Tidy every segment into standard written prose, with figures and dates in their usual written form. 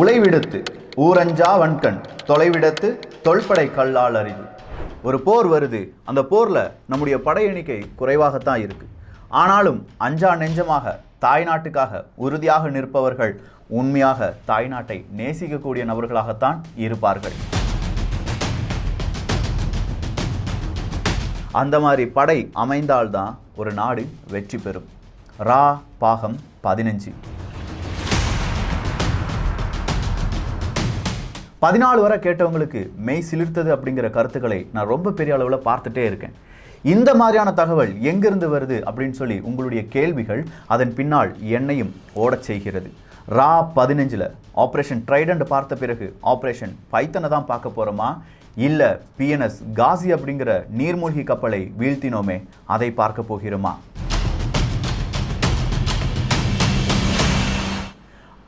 உழைவிடுத்து ஊரஞ்சா வன்கண் தொலைவிடத்து தொல்படை கல்லால் அறிவு. ஒரு போர் வருது, அந்த போரில் நம்முடைய படை எண்ணிக்கை குறைவாகத்தான் இருக்கு. ஆனாலும் அஞ்சா நெஞ்சமாக தாய்நாட்டுக்காக உறுதியாக நிற்பவர்கள் உண்மையாக தாய்நாட்டை நேசிக்கக்கூடிய நபர்களாகத்தான் இருப்பார்கள். அந்த மாதிரி படை அமைந்தால்தான் ஒரு நாடு வெற்றி பெறும். ரா பாகம் 15. 14 வரை கேட்டவங்களுக்கு மெய் சிலிர்த்தது அப்படிங்கிற கருத்துக்களை நான் ரொம்ப பெரிய அளவில் பார்த்துட்டே இருக்கேன். இந்த மாதிரியான தகவல் எங்கிருந்து வருது அப்படின்னு சொல்லி உங்களுடைய கேள்விகள் அதன் பின்னால் என்னையும் ஓடச் செய்கிறது. ரா 15ல் ஆப்ரேஷன் ட்ரைடண்ட் பார்த்த பிறகு ஆப்ரேஷன் பைத்தனை தான் பார்க்க போகிறோமா, இல்லை PNS காசி அப்படிங்கிற நீர்மூழ்கி கப்பலை வீழ்த்தினோமே அதை பார்க்க போகிறோமா?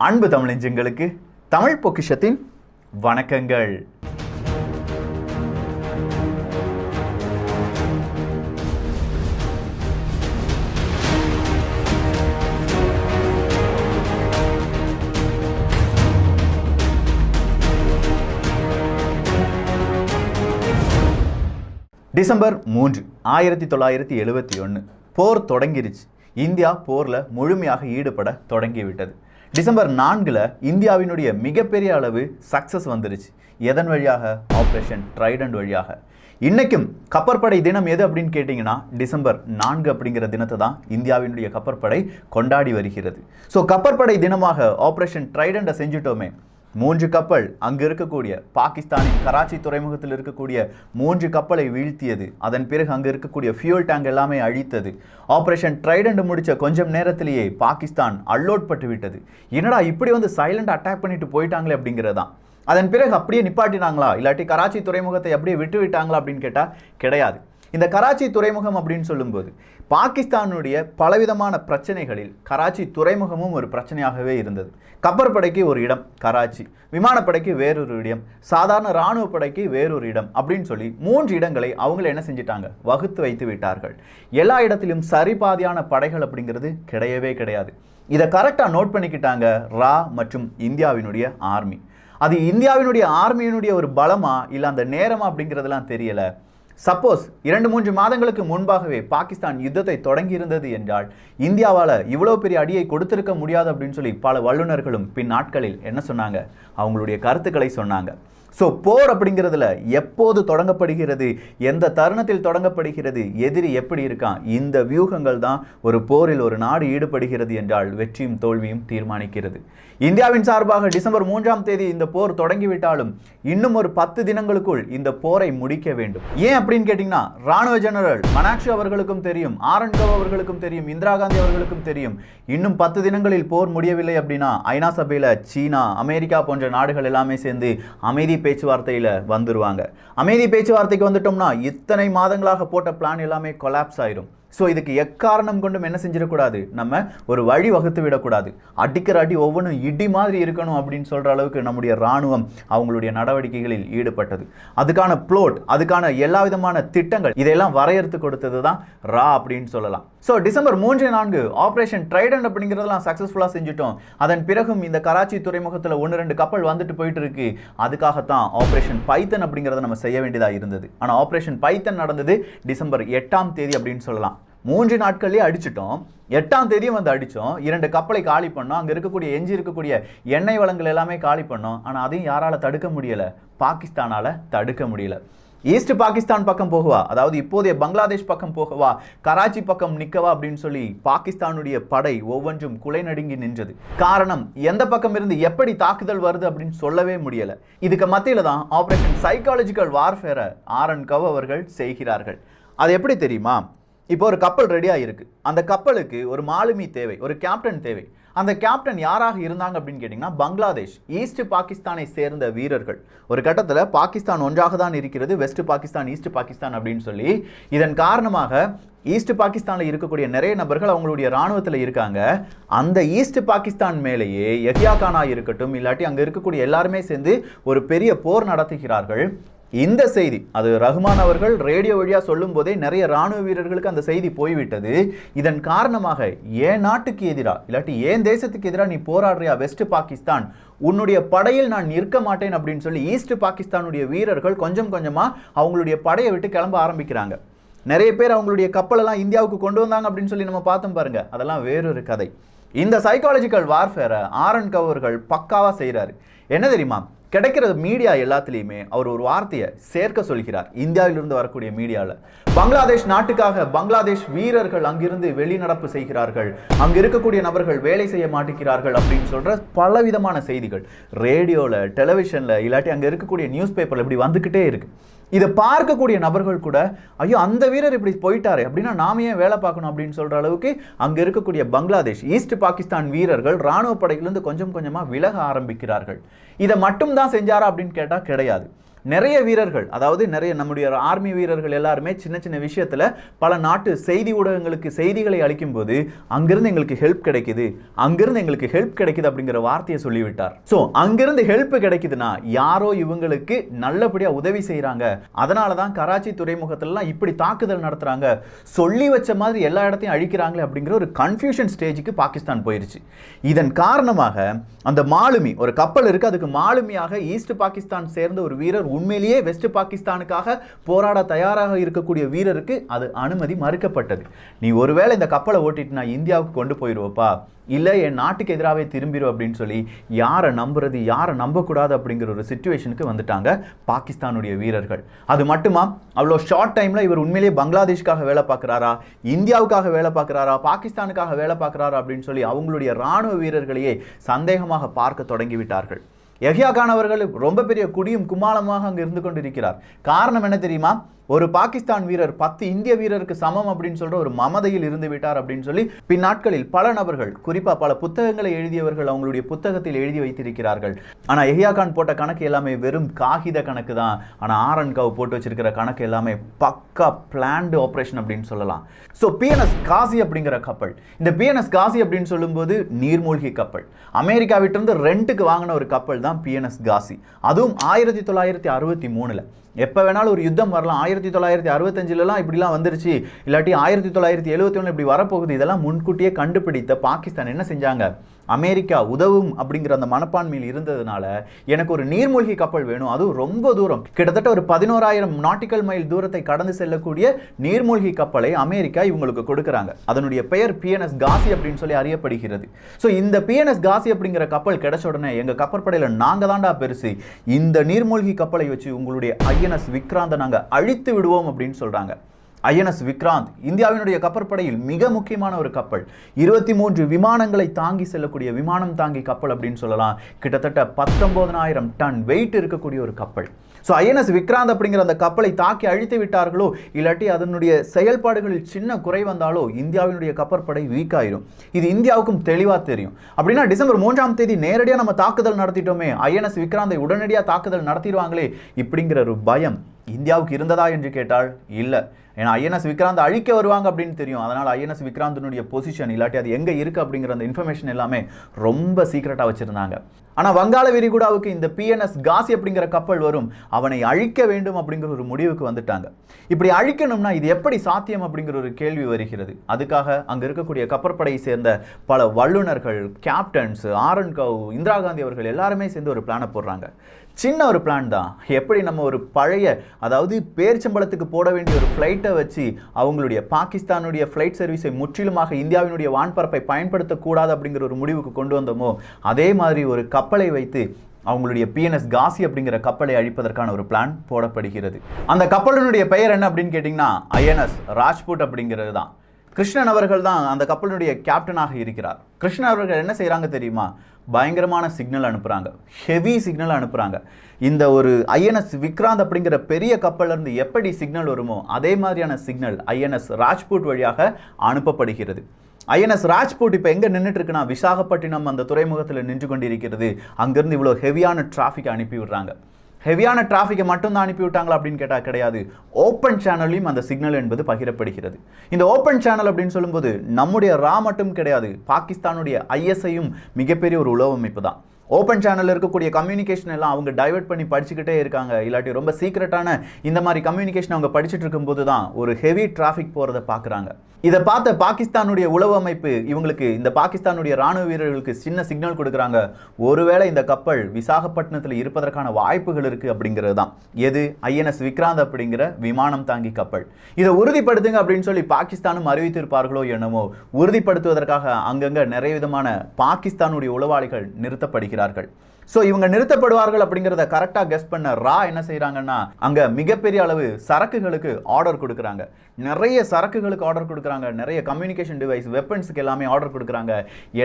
அன்பு தமிழஞ்சங்களுக்கு தமிழ் பொக்கிஷத்தின் வணக்கங்கள். டிசம்பர் 3, 1971 போர் தொடங்கிருச்சு. இந்தியா போரில் முழுமையாக ஈடுபட தொடங்கிவிட்டது. டிசம்பர் 4ல் இந்தியாவினுடைய மிகப்பெரிய அளவு சக்ஸஸ் வந்துருச்சு. எதன் வழியாக? ஆப்ரேஷன் ட்ரைடண்ட் வழியாக. இன்றைக்கும் கப்பற்படை தினம் எது அப்படின்னு கேட்டிங்கன்னா டிசம்பர் 4 அப்படிங்கிற தினத்தை தான் இந்தியாவினுடைய கப்பற்படை கொண்டாடி வருகிறது. ஸோ கப்பற்படை தினமாக ஆப்ரேஷன் ட்ரைடண்ட்டை செஞ்சுட்டோமே. 3 கப்பல் அங்கு இருக்கக்கூடிய பாகிஸ்தானின் கராச்சி துறைமுகத்தில் இருக்கக்கூடிய 3 கப்பலை வீழ்த்தியது. அதன் பிறகு அங்கு இருக்கக்கூடிய ஃபியூல் டேங்க் எல்லாமே அழித்தது. ஆப்ரேஷன் ட்ரைடண்ட் முடித்த கொஞ்சம் நேரத்திலேயே பாகிஸ்தான் அன்லோட் பட்டு விட்டது. என்னடா இப்படி வந்து சைலண்ட் அட்டாக் பண்ணிட்டு போயிட்டாங்களே அப்படிங்கிறதான். அதன் பிறகு அப்படியே நிப்பாட்டினாங்களா, இல்லாட்டி கராச்சி துறைமுகத்தை அப்படியே விட்டு விட்டாங்களா அப்படின்னு கேட்டால் கிடையாது. இந்த கராச்சி துறைமுகம் அப்படின்னு சொல்லும்போது பாகிஸ்தானுடைய பலவிதமான பிரச்சனைகளில் கராச்சி துறைமுகமும் ஒரு பிரச்சனையாகவே இருந்தது. கப்பற்படைக்கு ஒரு இடம் கராச்சி, விமானப்படைக்கு வேறொரு இடம், சாதாரண இராணுவ படைக்கு வேறொரு இடம் அப்படின்னு சொல்லி 3 இடங்களை அவங்கள என்ன செஞ்சிட்டாங்க, வகுத்து வைத்து விட்டார்கள். எல்லா இடத்திலும் சரிபாதியான படைகள் அப்படிங்கிறது கிடையவே கிடையாது. இதை கரெக்டாக நோட் பண்ணிக்கிட்டாங்க ரா மற்றும் இந்தியாவினுடைய ஆர்மி. அது இந்தியாவினுடைய ஆர்மியினுடைய ஒரு பலமா இல்லை அந்த நேரமா அப்படிங்கிறதுலாம் தெரியலை. சப்போஸ் 2-3 மாதங்களுக்கு முன்பாகவே பாகிஸ்தான் யுத்தத்தை தொடங்கி இருந்தது என்றால் இந்தியாவால் இவ்வளோ பெரிய அடியை கொடுத்திருக்க முடியாது அப்படின்னு சொல்லி பல வல்லுநர்களும் பின் நாட்களில் என்ன சொன்னாங்க, அவங்களுடைய கருத்துக்களை சொன்னாங்க. ஸோ போர் அப்படிங்கிறதுல எப்போது தொடங்கப்படுகிறது, எந்த தருணத்தில் தொடங்கப்படுகிறது, எதிரி எப்படி இருக்கான், இந்த வியூகங்கள் தான் ஒரு போரில் ஒரு நாடு ஈடுபடுகிறது என்றால் வெற்றியும் தோல்வியும் தீர்மானிக்கிறது. இந்தியாவின் சார்பாக டிசம்பர் 3ஆம் தேதி இந்த போர் தொடங்கிவிட்டாலும் இன்னும் ஒரு 10 தினங்களுக்குள் இந்த போரை முடிக்க வேண்டும். ஏன் அப்படின்னு கேட்டிங்கன்னா ராணுவ ஜெனரல் மனாக்ஷு அவர்களுக்கும் தெரியும், ஆரன்கவ் அவர்களுக்கும் தெரியும், இந்திரா காந்தி அவர்களுக்கும் தெரியும், இன்னும் 10 தினங்களில் போர் முடியவில்லை அப்படின்னா ஐநா சபையில் சீனா, அமெரிக்கா போன்ற நாடுகள் எல்லாமே சேர்ந்து அமைதி பேச்சுவார்த்தையில் வந்துருவாங்க. அமைதி பேச்சுவார்த்தைக்கு வந்துட்டோம்னா இத்தனை மாதங்களாக போட்ட பிளான் எல்லாமே கொலாப்ஸ் ஆயிரும். ஸோ இதுக்கு எக்காரணம் கொண்டும் என்ன செஞ்சிடக்கூடாது, நம்ம ஒரு வழி வகுத்து விடக்கூடாது. அடிக்கிற அடி ஒவ்வொன்றும் இடி மாதிரி இருக்கணும் அப்படின்னு சொல்கிற அளவுக்கு நம்முடைய இராணுவம் அவங்களுடைய நடவடிக்கைகளில் ஈடுபட்டது. அதுக்கான ப்ளோட், அதுக்கான எல்லா விதமான திட்டங்கள் இதெல்லாம் வரையறுத்து கொடுத்தது தான் ரா அப்படின்னு சொல்லலாம். ஸோ டிசம்பர் 3-4 ஆப்ரேஷன் ட்ரைடண்ட் அப்படிங்கிறதெல்லாம் சக்ஸஸ்ஃபுல்லாக செஞ்சுட்டோம். அதன் பிறகும் இந்த கராச்சி துறைமுகத்தில் 1-2 கப்பல் வந்துட்டு போயிட்டு இருக்கு. அதுக்காகத்தான் ஆப்ரேஷன் பைத்தன் அப்படிங்கிறத நம்ம செய்ய வேண்டியதாக இருந்தது. ஆனால் ஆப்ரேஷன் பைத்தன் நடந்தது டிசம்பர் 8ஆம் தேதி அப்படின்னு சொல்லலாம். 3 நாட்கள்லேயே அடிச்சிட்டோம். 8ஆம் தேதியும் வந்து அடித்தோம். 2 கப்பலை காலி பண்ணோம். அங்கே இருக்கக்கூடிய எஞ்சி இருக்கக்கூடிய எண்ணெய் வளங்கள் எல்லாமே காலி பண்ணோம். ஆனால் அதையும் யாரால் தடுக்க முடியலை, பாகிஸ்தானால் தடுக்க முடியல. ஈஸ்ட் பாகிஸ்தான் பக்கம் போகவா, அதாவது இப்போதைய பங்களாதேஷ் பக்கம் போகவா, கராச்சி பக்கம் நிற்கவா அப்படின்னு சொல்லி பாகிஸ்தானுடைய படை ஒவ்வொன்றும் குலை நடுங்கி நின்றது. காரணம், எந்த பக்கம் இருந்து எப்படி தாக்குதல் வருது அப்படின்னு சொல்லவே முடியல. இதுக்கு மத்தியில் தான் ஆப்ரேஷன் சைக்காலஜிக்கல் வார்ஃபேரை ஆரன்கவ் அவர்கள் செய்கிறார்கள். அது எப்படி தெரியுமா? இப்போ ஒரு கப்பல் ரெடியாக இருக்குது. அந்த கப்பலுக்கு ஒரு மாலுமி தேவை, ஒரு கேப்டன் தேவை. அந்த கேப்டன் யாராக இருந்தாங்க அப்படின்னு கேட்டிங்கன்னா பங்களாதேஷ், ஈஸ்ட் பாகிஸ்தானை சேர்ந்த வீரர்கள். ஒரு கட்டத்தில் பாகிஸ்தான் ஒன்றாக தான் இருக்கிறது, வெஸ்ட் பாகிஸ்தான், ஈஸ்ட் பாகிஸ்தான் அப்படின்னு சொல்லி. இதன் காரணமாக ஈஸ்ட் பாகிஸ்தானில் இருக்கக்கூடிய நிறைய நபர்கள் அவங்களுடைய இராணுவத்தில் இருக்காங்க. அந்த ஈஸ்ட் பாகிஸ்தான் மேலேயே யஹ்யா கானா இருக்கட்டும், இல்லாட்டி அங்கே இருக்கக்கூடிய எல்லாருமே சேர்ந்து ஒரு பெரிய போர் நடத்துகிறார்கள். இந்த செய்தி அது ரஹ்மான் அவர்கள் ரேடியோ வழியாக சொல்லும் போதே நிறைய ராணுவ வீரர்களுக்கு அந்த செய்தி போய்விட்டது. இதன் காரணமாக ஏன் நாட்டுக்கு எதிராக இல்லாட்டி ஏன் தேசத்துக்கு எதிராக நீ போராடுறியா வெஸ்ட் பாகிஸ்தான், உன்னுடைய படையில் நான் நிற்க மாட்டேன் அப்படின்னு சொல்லி ஈஸ்ட் பாகிஸ்தானுடைய வீரர்கள் கொஞ்சம் கொஞ்சமாக அவங்களுடைய படையை விட்டு கிளம்ப ஆரம்பிக்கிறாங்க. நிறைய பேர் அவங்களுடைய கப்பலெல்லாம் இந்தியாவுக்கு கொண்டு வந்தாங்க அப்படின்னு சொல்லி நம்ம பார்த்தோம் பாருங்க, அதெல்லாம் வேறொரு கதை. இந்த சைக்காலஜிக்கல் வார்ஃபேரை ஆரன் கவ் அவர்கள் பக்காவாக செய்கிறாரு. என்ன தெரியுமா, கிடைக்கிற மீடியா எல்லாத்துலேயுமே அவர் ஒரு வார்த்தையை சேர்க்க சொல்கிறார். இந்தியாவிலிருந்து வரக்கூடிய மீடியாவில் பங்களாதேஷ் நாட்டுக்காக பங்களாதேஷ் வீரர்கள் அங்கிருந்து வெளிநடப்பு செய்கிறார்கள், அங்கே இருக்கக்கூடிய நபர்கள் வேலை செய்ய மாட்டேங்கிறார்கள் அப்படின்னு சொல்கிற பலவிதமான செய்திகள் ரேடியோவில், டெலிவிஷனில், இல்லாட்டி அங்கே இருக்கக்கூடிய நியூஸ் பேப்பரில் இப்படி வந்துக்கிட்டே இருக்கு. இதை பார்க்கக்கூடிய நபர்கள் கூட ஐயோ அந்த வீரர் இப்படி போயிட்டாரு அப்படின்னா நாம ஏன் வேலை பார்க்கணும் அப்படின்னு சொல்கிற அளவுக்கு அங்கே இருக்கக்கூடிய பங்களாதேஷ் ஈஸ்ட் பாகிஸ்தான் வீரர்கள் இராணுவ படையிலிருந்து கொஞ்சம் கொஞ்சமாக விலக ஆரம்பிக்கிறார்கள். இதை மட்டும் தான் செஞ்சாரா அப்படின்னு கேட்டால் கிடையாது. நிறைய வீரர்கள், அதாவது நிறைய நம்முடைய ஆர்மி வீரர்கள் எல்லாருமே சின்ன சின்ன விஷயத்தில் பல நாட்டு செய்தி ஊடகங்களுக்கு செய்திகளை அளிக்கும் போது அங்கிருந்து எங்களுக்கு ஹெல்ப் கிடைக்குது, அங்கிருந்து எங்களுக்கு ஹெல்ப் கிடைக்குது அப்படிங்கிற வார்த்தையை சொல்லிவிட்டார். ஸோ அங்கிருந்து ஹெல்ப் கிடைக்குதுன்னா யாரோ இவங்களுக்கு நல்லபடியாக உதவி செய்கிறாங்க, அதனால தான் கராச்சி துறைமுகத்திலலாம் இப்படி தாக்குதல் நடத்துகிறாங்க, சொல்லி வச்ச மாதிரி எல்லா இடத்தையும் அழிக்கிறாங்களே அப்படிங்கிற ஒரு கன்ஃபியூஷன் ஸ்டேஜுக்கு பாகிஸ்தான் போயிருச்சு. இதன் காரணமாக அந்த மாலுமி ஒரு கப்பல் இருக்குது, அதுக்கு மாலுமியாக ஈஸ்ட் பாகிஸ்தான் சேர்ந்த ஒரு வீரர் உண்மையிலேயே வெஸ்ட் பாகிஸ்தானுக்காக போராட தயாராக இருக்கக்கூடிய வீரருக்கு அது அனுமதி மறுக்கப்பட்டது. நீ ஒருவேளை இந்த கப்பலை ஓட்டிட்டு நான் இந்தியாவுக்கு கொண்டு போயிடுவப்பா, இல்லை என் நாட்டுக்கு எதிராகவே திரும்பிடும் அப்படின்னு சொல்லி யாரை நம்புறது யாரை நம்பக்கூடாது அப்படிங்கிற ஒரு சிச்சுவேஷனுக்கு வந்துட்டாங்க பாகிஸ்தானுடைய வீரர்கள். அது மட்டுமா, அவ்வளோ ஷார்ட் டைமில் இவர் உண்மையிலேயே பங்களாதேஷ்காக வேலை பார்க்குறாரா, இந்தியாவுக்காக வேலை பார்க்குறாரா, பாகிஸ்தானுக்காக வேலை பார்க்குறாரா அப்படின்னு சொல்லி அவங்களுடைய இராணுவ வீரர்களையே சந்தேகமாக பார்க்க தொடங்கிவிட்டார்கள். யஹ்யா கான் அவர்கள் ரொம்ப பெரிய குடியும் கும்மாளமாக அங்கே இருந்து கொண்டிருக்கிறார். காரணம் என்ன தெரியுமா, ஒரு பாகிஸ்தான் வீரர் 10 இந்திய வீரருக்கு சமம் அப்படின்னு சொல்ற ஒரு மமதையில் இருந்து விட்டார் அப்படின்னு சொல்லி பின்னாட்களில் பல நபர்கள், குறிப்பா பல புத்தகங்களை எழுதியவர்கள் அவங்களுடைய புத்தகத்தில் எழுதி வைத்திருக்கிறார்கள். ஆனா யஹ்யா கான் போட்ட கணக்கு எல்லாமே வெறும் காகித கணக்கு தான். ஆனா ஆரன் கவ் போட்டு வச்சிருக்கிற கணக்கு எல்லாமே பக்கா பிளான்டு ஆபரேஷன் அப்படின்னு சொல்லலாம். ஸோ பிஎன்எஸ் காசி அப்படிங்கிற கப்பல், இந்த பிஎன்எஸ் காசி அப்படின்னு சொல்லும்போது நீர்மூழ்கி கப்பல், அமெரிக்காவிட்டிருந்து ரெண்டுக்கு வாங்கின ஒரு கப்பல் தான் பிஎன்எஸ் காசி. அதுவும் 1963 எப்போ வேணாலும் ஒரு யுத்தம் வரலாம். 1965 இப்படிலாம் வந்துருச்சு, இல்லாட்டி 1971 இப்படி வரப்போகுது. இதெல்லாம் முன்கூட்டியே கண்டுபிடித்த பாகிஸ்தான் என்ன செஞ்சாங்க, அமெரிக்கா உதவும் அப்படிங்கிற அந்த மனப்பான்மையில் இருந்ததுனால எனக்கு ஒரு நீர்மூழ்கி கப்பல் வேணும், அதுவும் ரொம்ப தூரம், கிட்டத்தட்ட ஒரு 11,000 நாட்டிக்கல் மைல் தூரத்தை கடந்து செல்லக்கூடிய நீர்மூழ்கி கப்பலை அமெரிக்கா இவங்களுக்கு கொடுக்குறாங்க. அதனுடைய பெயர் பிஎன்எஸ் காசி அப்படின்னு சொல்லி அறியப்படுகிறது. ஸோ இந்த பிஎன்எஸ் காசி அப்படிங்கிற கப்பல் கிடைச்ச உடனே எங்கள் கப்பற்படையில் நாங்கள் தாண்டா பெருசு, இந்த நீர்மூழ்கி கப்பலை வச்சு உங்களுடைய ஐஎன்எஸ் விக்ராந்தை நாங்கள் அழித்து விடுவோம் அப்படின்னு சொல்கிறாங்க. ஐஎன்எஸ் விக்ராந்த் இந்தியாவினுடைய கப்பற்படையில் மிக முக்கியமான ஒரு கப்பல். 23 விமானங்களை தாங்கி செல்லக்கூடிய விமானம் தாங்கி கப்பல் அப்படின்னு சொல்லலாம். கிட்டத்தட்ட 19,000 டன் வெயிட் இருக்கக்கூடிய ஒரு கப்பல். ஸோ ஐஎன்எஸ் விக்ராந்த் அப்படிங்கிற அந்த கப்பலை தாக்கி அழித்து விட்டார்களோ, இல்லாட்டி அதனுடைய செயல்பாடுகளில் சின்ன குறை வந்தாலோ இந்தியாவினுடைய கப்பற்படை வீக் ஆயிரும். இது இந்தியாவுக்கும் தெளிவாக தெரியும். அப்படின்னா டிசம்பர் 3ஆம் தேதி நேரடியாக நம்ம தாக்குதல் நடத்திட்டோமே, ஐஎன்எஸ் விக்ராந்தை உடனடியாக தாக்குதல் நடத்திடுவாங்களே இப்படிங்கிற ஒரு பயம் இந்தியாவுக்கு இருந்ததா என்று கேட்டால் இல்லை. ஏன்னா ஐஎன்எஸ் விக்ராந்த் அழிக்க வருவாங்க அப்படின்னு தெரியும். அதனால் ஐஎன்எஸ் விக்ராந்தினுடைய பொசிஷன் இல்லாட்டி அது எங்கே இருக்குது அப்படிங்கிற அந்த இன்ஃபர்மேஷன் எல்லாமே ரொம்ப சீக்ரெட்டாக வச்சுருந்தாங்க. ஆனால் வங்காள விரிகுடாவுக்கு இந்த பிஎன்எஸ் காசி அப்படிங்கிற கப்பல் வரும், அவனை அழிக்க வேண்டும் அப்படிங்கிற ஒரு முடிவுக்கு வந்துட்டாங்க. இப்படி அழிக்கணும்னா இது எப்படி சாத்தியம் அப்படிங்கிற ஒரு கேள்வி வருகிறது. அதுக்காக அங்கே இருக்கக்கூடிய கப்பற்படையை சேர்ந்த பல வல்லுநர்கள், கேப்டன்ஸ், ஆரன் கவ், இந்திரா காந்தி அவர்கள் எல்லாருமே சேர்ந்து ஒரு பிளானை போடுறாங்க. சின்ன ஒரு பிளான் தான். எப்படி நம்ம ஒரு பழைய, அதாவது பேர்ச்சம்பளத்துக்கு போட வேண்டிய ஒரு ஃப்ளைட்டை வச்சு அவங்களுடைய பாகிஸ்தானுடைய ஃப்ளைட் சர்வீஸை முற்றிலுமாக இந்தியாவினுடைய வான்பரப்பை பயன்படுத்தக்கூடாது அப்படிங்கிற ஒரு முடிவுக்கு கொண்டு வந்தோமோ, அதே மாதிரி ஒரு கப்பலை வைத்து அவங்களுடைய பிஎன்எஸ் காசி அப்படிங்கிற கப்பலை அழிப்பதற்கான ஒரு பிளான் போடப்படுகிறது. அந்த கப்பலினுடைய பெயர் என்ன அப்படின்னு கேட்டிங்கன்னா ஐஎன்எஸ் ராஜ்புட் அப்படிங்கிறது தான். கிருஷ்ணன் அவர்கள் தான் அந்த கப்பலினுடைய கேப்டனாக இருக்கிறார். கிருஷ்ணன் அவர்கள் என்ன செய்கிறாங்க தெரியுமா, பயங்கரமான சிக்னல் அனுப்புகிறாங்க, ஹெவி சிக்னல் அனுப்புகிறாங்க. இந்த ஒரு ஐஎன்எஸ் விக்ராந்த் அப்படிங்கிற பெரிய கப்பலிருந்து எப்படி சிக்னல் வருமோ அதே மாதிரியான சிக்னல் ஐஎன்எஸ் ராஜ்புட் வழியாக அனுப்பப்படுகிறது. ஐஎன்எஸ் ராஜ்புட் இப்போ எங்கே நின்றுட்டு இருக்குன்னா விசாகப்பட்டினம் அந்த துறைமுகத்தில் நின்று கொண்டிருக்கிறது. அங்கேருந்து இவ்வளோ ஹெவியான டிராஃபிக் அனுப்பி விடுறாங்க. ஹெவியான டிராஃபிக்கை மட்டும்தான் அனுப்பிவிட்டாங்களா அப்படின்னு கேட்டால் கிடையாது. ஓப்பன் சேனல்லையும் அந்த சிக்னல் என்பது பகிரப்படுகிறது. இந்த ஓப்பன் சேனல் அப்படின்னு சொல்லும்போது நம்முடைய ரா மட்டும் கிடையாது, பாகிஸ்தானுடைய ஐஎஸ்ஐயும் மிகப்பெரிய ஒரு உளவு அமைப்பு தான். ஓப்பன் சேனலில் இருக்கக்கூடிய கம்யூனிகேஷன் எல்லாம் அவங்க டைவர்ட் பண்ணி படிச்சுக்கிட்டே இருக்காங்க. இல்லாட்டி ரொம்ப சீக்ரெட்டான இந்த மாதிரி கம்யூனிகேஷன் அவங்க படிச்சுட்டு இருக்கும்போது தான் ஒரு ஹெவி டிராஃபிக் போகிறத பார்க்குறாங்க. இதை பார்த்த பாகிஸ்தானுடைய உளவு அமைப்பு இவங்களுக்கு, இந்த பாகிஸ்தானுடைய ராணுவ வீரர்களுக்கு சின்ன சிக்னல் கொடுக்குறாங்க. ஒருவேளை இந்த கப்பல் விசாகப்பட்டினத்தில் இருப்பதற்கான வாய்ப்புகள் இருக்குது அப்படிங்கிறது தான். எது? ஐஎன்எஸ் விக்ராந்த் அப்படிங்கிற விமானம் தாங்கி கப்பல். இதை உறுதிப்படுத்துங்க அப்படின்னு சொல்லி பாகிஸ்தானும் அறிவித்திருப்பார்களோ என்னமோ. உறுதிப்படுத்துவதற்காக அங்கங்கே நிறைய விதமான பாகிஸ்தானுடைய உளவாளிகள் நிறுத்தப்படுகிறார்கள். ஸோ இவங்க நிறுத்தப்படுவார்கள் அப்படிங்கிறத கரெக்டாக கெஸ் பண்ண ரா என்ன செய்கிறாங்கன்னா, அங்கே மிகப்பெரிய அளவு சரக்குகளுக்கு ஆர்டர் கொடுக்குறாங்க. நிறைய சரக்குகளுக்கு ஆர்டர் கொடுக்குறாங்க. நிறைய கம்யூனிகேஷன் டிவைஸ், வெப்பன்ஸுக்கு எல்லாமே ஆர்டர் கொடுக்குறாங்க.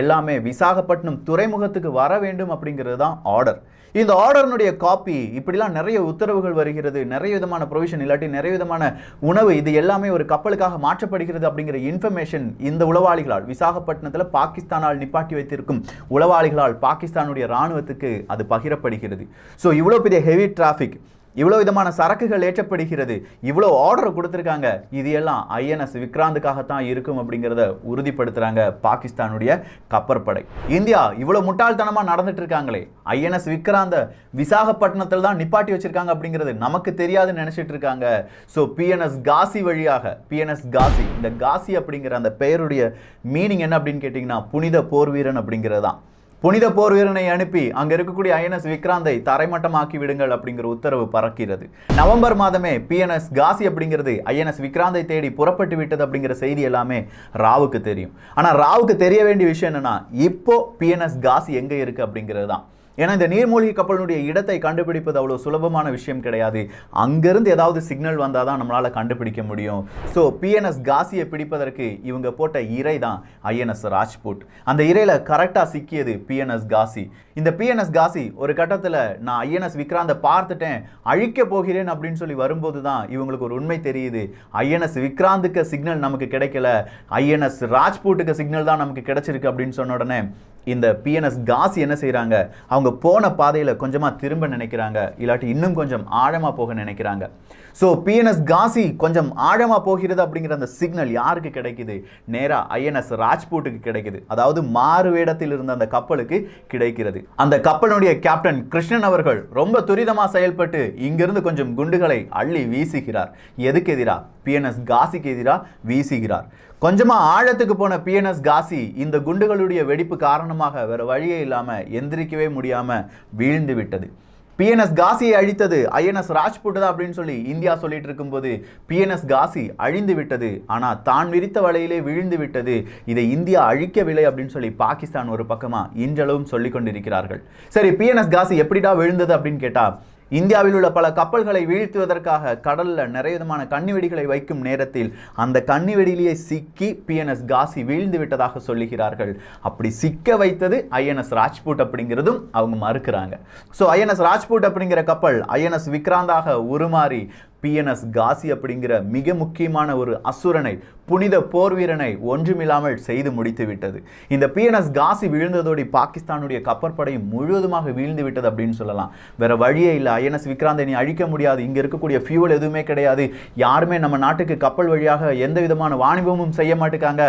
எல்லாமே விசாகப்பட்டினம் துறைமுகத்துக்கு வர வேண்டும் அப்படிங்கிறது தான் ஆர்டர். இந்த ஆர்டர்னுடைய காப்பி, இப்படிலாம் நிறைய உத்தரவுகள் வருகிறது, நிறைய விதமான ப்ரொவிஷன் இல்லாட்டி நிறைய விதமான உணவு, இது எல்லாமே ஒரு கப்பலுக்காக மாற்றப்படுகிறது அப்படிங்கிற இன்ஃபர்மேஷன் இந்த உளவாளிகளால், விசாகப்பட்டினத்தில் பாகிஸ்தானால் நிப்பாட்டி வைத்திருக்கும் உளவாளிகளால் பாகிஸ்தானுடைய இராணுவத்துக்கு அது பகிரப்படுகிறது. ஸோ இவ்வளோ பெரிய ஹெவி டிராஃபிக், இவ்வளோ விதமான சரக்குகள் ஏற்றப்படுகிறது, இவ்வளோ ஆர்டர் கொடுத்துருக்காங்க. இது எல்லாம் ஐஎன்எஸ் விக்ராந்துக்காகத்தான் இருக்கும் அப்படிங்கிறத உறுதிப்படுத்துகிறாங்க பாகிஸ்தானுடைய கப்பற்படை. இந்தியா இவ்வளோ முட்டாள்தனமாக நடந்துட்டு இருக்காங்களே, ஐஎன்எஸ் விக்ராந்த விசாகப்பட்டினத்தில் தான் நிப்பாட்டி வச்சிருக்காங்க அப்படிங்கிறது நமக்கு தெரியாதுன்னு நினைச்சிட்டு இருக்காங்க. ஸோ பிஎன்எஸ் காசி வழியாக, பிஎன்எஸ் காசி, இந்த காசி அப்படிங்கிற அந்த பெயருடைய மீனிங் என்ன அப்படின்னு கேட்டிங்கன்னா, புனித போர் வீரன் அப்படிங்கிறது தான். புனித போர் வீரனை அனுப்பி அங்கே இருக்கக்கூடிய ஐஎன்எஸ் விக்ராந்தை தரைமட்டமாக்கி விடுங்கள் அப்படிங்கிற உத்தரவு பறக்கிறது. நவம்பர் மாதமே பிஎன்எஸ் காசி அப்படிங்கிறது ஐஎன்எஸ் விக்ராந்தை தேடி புறப்பட்டு விட்டது அப்படிங்கிற செய்தி எல்லாமே ராவுக்கு தெரியும். ஆனால் ராவுக்கு தெரிய வேண்டிய விஷயம் என்னன்னா, இப்போ பிஎன்எஸ் காசி எங்கே இருக்குது அப்படிங்கிறது தான். ஏன்னா இந்த நீர்மூழ்கி கப்பலினுடைய இடத்தை கண்டுபிடிப்பது அவ்வளோ சுலபமான விஷயம் கிடையாது. அங்கேருந்து ஏதாவது சிக்னல் வந்தால் தான் நம்மளால் கண்டுபிடிக்க முடியும். ஸோ பிஎன்எஸ் காசியை பிடிப்பதற்கு இவங்க போட்ட இறை தான் ஐஎன்எஸ் ராஜ்புட். அந்த இறையில் கரெக்டாக சிக்கியது பிஎன்எஸ் காசி. இந்த பிஎன்எஸ் காசி ஒரு கட்டத்தில் நான் ஐஎன்எஸ் விக்ராந்தை பார்த்துட்டேன், அழிக்க போகிறேன் அப்படின்னு சொல்லி வரும்போது தான் இவங்களுக்கு ஒரு உண்மை தெரியுது. ஐஎன்எஸ் விக்ராந்துக்கு சிக்னல் நமக்கு கிடைக்கல, ஐஎன்எஸ் ராஜ்புட்டுக்கு சிக்னல் தான் நமக்கு கிடைச்சிருக்கு அப்படின்னு சொன்ன உடனே இந்த பிஎன்எஸ் காசி என்ன செய்கிறாங்க, அவங்க போன பாதையில் கொஞ்சமாக திரும்ப நினைக்கிறாங்க, இல்லாட்டி இன்னும் கொஞ்சம் ஆழமாக போக நினைக்கிறாங்க. ஸோ பிஎன்எஸ் காசி கொஞ்சம் ஆழமாக போகிறது அப்படிங்கிற அந்த சிக்னல் யாருக்கு கிடைக்குது? நேராக ஐஎன்எஸ் ராஜ்புட்டுக்கு கிடைக்குது. அதாவது மாறு வேடத்தில் இருந்த அந்த கப்பலுக்கு கிடைக்கிறது. அந்த கப்பலுடைய கேப்டன் கிருஷ்ணன் அவர்கள் ரொம்ப துரிதமாக செயல்பட்டு இங்கிருந்து கொஞ்சம் குண்டுகளை அள்ளி வீசுகிறார். எதுக்கு எதிராக? பிஎன்எஸ் காசிக்கு எதிராக வீசுகிறார். கொஞ்சமாக ஆழத்துக்கு போன பிஎன்எஸ் காசி இந்த குண்டுகளுடைய வெடிப்பு காரணமாக வேறு வழியே இல்லாமல் எந்திரிக்கவே முடியாமல் வீழ்ந்து விட்டது. பிஎன்எஸ் காசியை அழித்தது ஐஎன்எஸ் ராஜ்புட் தான் அப்படின்னு சொல்லி இந்தியா சொல்லிட்டு இருக்கும்போது பிஎன்எஸ் காசி அழிந்து விட்டது, ஆனால் தான் விரித்த வலையிலே விழுந்து விட்டது. இதை இந்தியா அழிக்கவில்லை அப்படின்னு சொல்லி பாகிஸ்தான் ஒரு பக்கமாக இன்றளவும் சொல்லி கொண்டிருக்கிறார்கள். சரி, பிஎன்எஸ் காசி எப்படிடா விழுந்தது அப்படின்னு கேட்டால், இந்தியாவில் உள்ள பல கப்பல்களை வீழ்த்துவதற்காக கடலில் நிறைய விதமான கண்ணிவெடிகளை வைக்கும் நேரத்தில் அந்த கண்ணிவெடியிலேயே சிக்கி பிஎன்எஸ் காசி வீழ்ந்து விட்டதாக சொல்லுகிறார்கள். அப்படி சிக்க வைத்தது ஐஎன்எஸ் ராஜ்புட் அப்படிங்கிறதும் அவங்க மறுக்கிறாங்க. ஸோ ஐஎன்எஸ் ராஜ்புட் அப்படிங்கிற கப்பல் ஐஎன்எஸ் விக்ராந்தாக உருமாறி பிஎன்எஸ் காசி அப்படிங்கிற மிக முக்கியமான ஒரு அசுரனை, புனித போர் வீரனை ஒன்றுமில்லாமல் செய்து முடித்து விட்டது. இந்த பிஎன்எஸ் காசி விழுந்ததோடு பாகிஸ்தானுடைய கப்பற்படையும் முழுவதுமாக வீழ்ந்து விட்டது அப்படின்னு சொல்லலாம். வேற வழியே இல்லை, ஐஎன்எஸ் விக்ராந்தை நீ அழிக்க முடியாது. இங்கே இருக்கக்கூடிய ஃபியூவல் எதுவுமே கிடையாது. யாருமே நம்ம நாட்டுக்கு கப்பல் வழியாக எந்த விதமான வாணிபமும் செய்ய மாட்டேங்காங்க.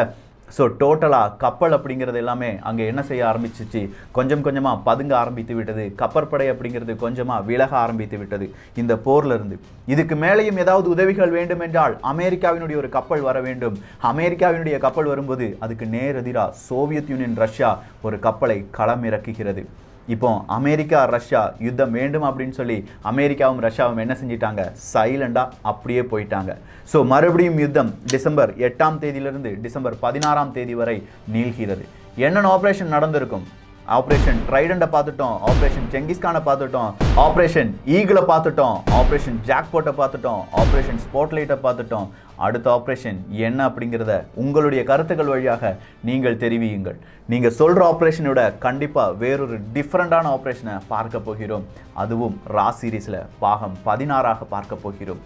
ஸோ டோட்டலாக கப்பல் அப்படிங்கிறது எல்லாமே அங்கே என்ன செய்ய ஆரம்பிச்சிச்சு, கொஞ்சம் கொஞ்சமாக பதுங்க ஆரம்பித்து விட்டது. கப்பற்படை அப்படிங்கிறது கொஞ்சமாக விலக ஆரம்பித்து விட்டது இந்த போர்லேருந்து. இதுக்கு மேலேயும் ஏதாவது உதவிகள் வேண்டும் என்றால் அமெரிக்காவினுடைய ஒரு கப்பல் வர வேண்டும். அமெரிக்காவினுடைய கப்பல் வரும்போது அதுக்கு நேரெதிராக சோவியத் யூனியன், ரஷ்யா ஒரு கப்பலை களமிறக்குகிறது. இப்போ அமெரிக்கா ரஷ்யா யுத்தம் வேண்டும் அப்படின்னு சொல்லி அமெரிக்காவும் ரஷ்யாவும் என்ன செஞ்சிட்டாங்க, சைலண்டாக அப்படியே போயிட்டாங்க. ஸோ மறுபடியும் யுத்தம் டிசம்பர் 8ஆம் தேதியிலிருந்து டிசம்பர் 16ஆம் தேதி வரை நீள்கிறது. என்னென்ன ஆப்ரேஷன் நடந்திருக்கும்? ஆப்ரேஷன் ட்ரைடண்டை பார்த்துட்டோம், ஆப்ரேஷன் செங்கிஸ்கானை பார்த்துட்டோம், ஆப்ரேஷன் ஈகிளை பார்த்துட்டோம், ஆப்ரேஷன் ஜாக்பாட்டை பார்த்துட்டோம், ஆப்ரேஷன் ஸ்பாட்லைட்டை பார்த்துட்டோம். அடுத்த ஆப்ரேஷன் என்ன அப்படிங்கிறத உங்களுடைய கருத்துக்கள் வழியாக நீங்கள் தெரிவியுங்கள். நீங்கள் சொல்கிற ஆப்ரேஷனோட கண்டிப்பாக வேறொரு டிஃப்ரெண்ட்டான ஆப்ரேஷனை பார்க்க போகிறோம். அதுவும் ரா சீரீஸில் பாகம் 16ஆக பார்க்க போகிறோம்.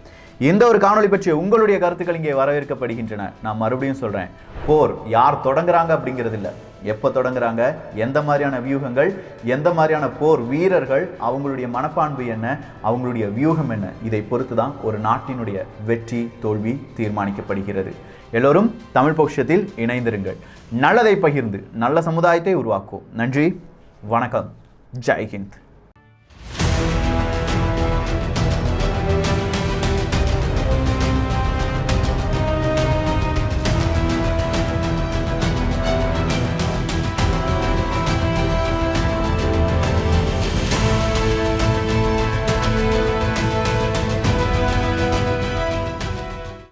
இந்த ஒரு காணொளி பற்றிய உங்களுடைய கருத்துக்கள் இங்கே வரவேற்கப்படுகின்றன. நான் மறுபடியும் சொல்கிறேன், போர் யார் தொடங்குறாங்க அப்படிங்கிறது இல்லை, எப்போ தொடங்குறாங்க, எந்த மாதிரியான வியூகங்கள், எந்த மாதிரியான போர் வீரர்கள், அவங்களுடைய மனப்பான்பு என்ன, அவங்களுடைய வியூகம் என்ன, இதை பொறுத்து தான் ஒரு நாட்டினுடைய வெற்றி தோல்வி தீர்மானிக்கப்படுகிறது. எல்லோரும் தமிழ் பொக்கிஷத்தில் இணைந்திருங்கள். நல்லதை பகிர்ந்து நல்ல சமுதாயத்தை உருவாக்குவோம். நன்றி, வணக்கம். ஜெய் ஹிந்த்.